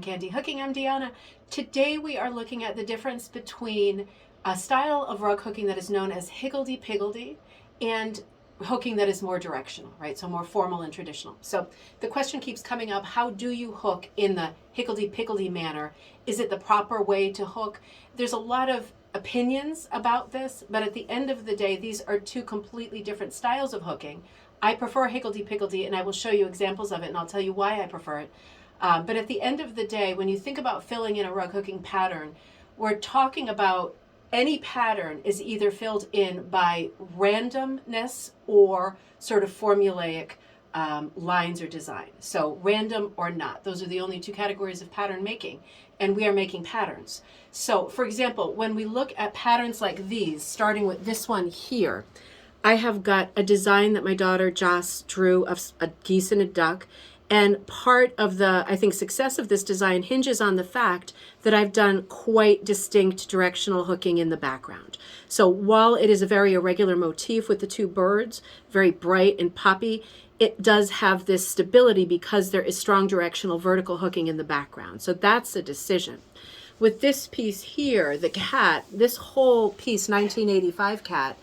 Candy Hooking. I'm Deanna. Today we are looking at the difference between a style of rug hooking that is known as Higgledy Piggledy and hooking that is more directional, right? So more formal and traditional. So the question keeps coming up, how do you hook in the Higgledy Piggledy manner? Is it the proper way to hook? There's a lot of opinions about this, but at the end of the day, these are two completely different styles of hooking. I prefer Higgledy Piggledy, and I will show you examples of it, and I'll tell you why I prefer it. But at the end of the day, when you think about filling in a rug hooking pattern, we're talking about any pattern is either filled in by randomness or sort of formulaic lines or design. So random or not, those are the only two categories of pattern making, and we are making patterns. So for example, when we look at patterns like these, starting with this one here, I have got a design that my daughter Joss drew of a geese and a duck. And part of the, I think, success of this design hinges on the fact that I've done quite distinct directional hooking in the background. So while it is a very irregular motif with the two birds, very bright and poppy, it does have this stability because there is strong directional vertical hooking in the background. So that's a decision. With this piece here, the cat, this whole piece, 1985 cat,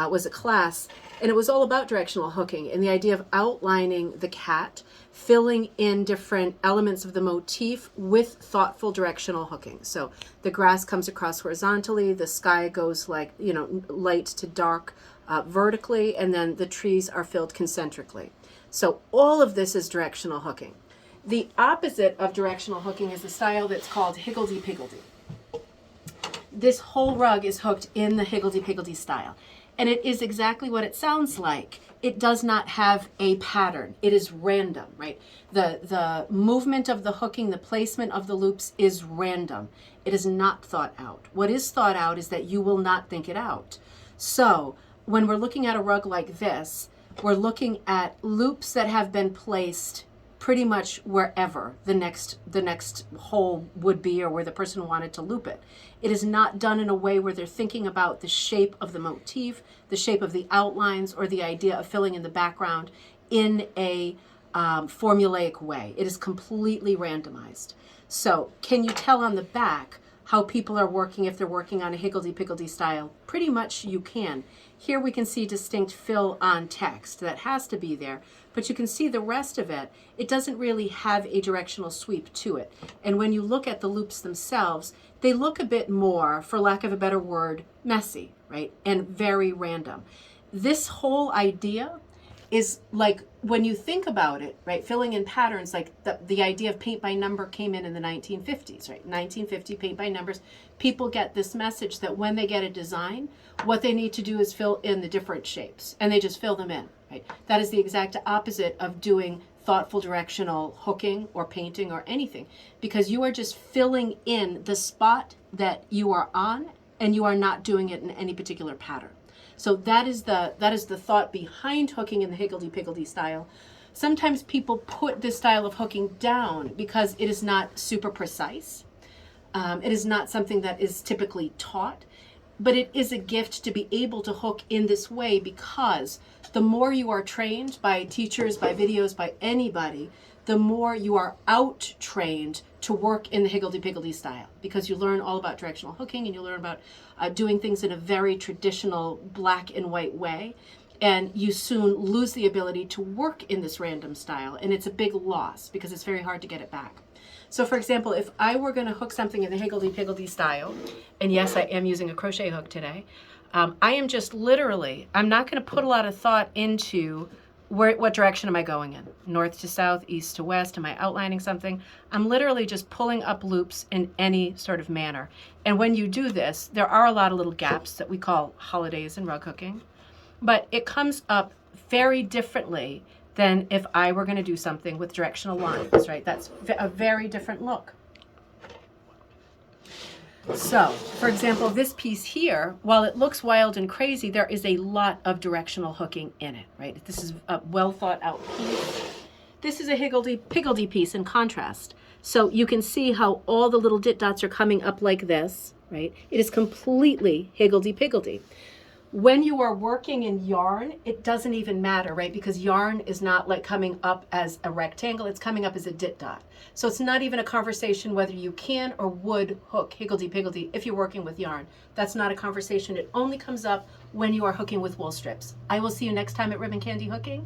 was a class, and it was all about directional hooking and the idea of outlining the cat, filling in different elements of the motif with thoughtful directional hooking. So the grass comes across horizontally, the sky goes like, light to dark vertically, and then the trees are filled concentrically. So all of this is directional hooking. The opposite of directional hooking is a style that's called Higgledy Piggledy. This whole rug is hooked in the Higgledy Piggledy style. And it is exactly what it sounds like. It does not have a pattern. It is random, right? The movement of the hooking, the placement of the loops is random. It is not thought out. What is thought out is that you will not think it out. So when we're looking at a rug like this, we're looking at loops that have been placed pretty much wherever the next hole would be, or where the person wanted to loop it. It is not done in a way where they're thinking about the shape of the motif, the shape of the outlines, or the idea of filling in the background in a formulaic way. It is completely randomized. So can you tell on the back how people are working if they're working on a Higgledy Piggledy style? Pretty much you can. Here we can see distinct fill on text. That has to be there. But you can see the rest of it, it doesn't really have a directional sweep to it. And when you look at the loops themselves, they look a bit more, for lack of a better word, messy, right? And very random. This whole idea is like, when you think about it, right, filling in patterns, like the idea of paint by number came in the 1950s, right? 1950, paint by numbers. People get this message that when they get a design, what they need to do is fill in the different shapes, and they just fill them in, right? That is the exact opposite of doing thoughtful directional hooking or painting or anything, because you are just filling in the spot that you are on, and you are not doing it in any particular pattern. So that is the thought behind hooking in the Higgledy Piggledy style. Sometimes people put this style of hooking down because it is not super precise. It is not something that is typically taught, but it is a gift to be able to hook in this way, because the more you are trained by teachers, by videos, by anybody, the more you are out-trained to work in the Higgledy Piggledy style, because you learn all about directional hooking, and you learn about doing things in a very traditional black and white way, and you soon lose the ability to work in this random style, and it's a big loss because it's very hard to get it back. So for example, if I were going to hook something in the Higgledy Piggledy style, and yes, I am using a crochet hook today, I am just literally, I'm not going to put a lot of thought into what direction am I going in? North to south, east to west? Am I outlining something? I'm literally just pulling up loops in any sort of manner. And when you do this, there are a lot of little gaps that we call holidays in rug hooking, but it comes up very differently than if I were going to do something with directional lines, right? That's a very different look. So, for example, this piece here, while it looks wild and crazy, there is a lot of directional hooking in it, right? This is a well thought out piece. This is a Higgledy Piggledy piece in contrast. So you can see how all the little dit dots are coming up like this, right? It is completely Higgledy Piggledy. When you are working in yarn, it doesn't even matter, right? Because yarn is not like coming up as a rectangle, it's coming up as a dit dot. So it's not even a conversation whether you can or would hook higgledy piggledy if you're working with yarn. That's not a conversation. It only comes up when you are hooking with wool strips. I will see you next time at Ribbon Candy Hooking.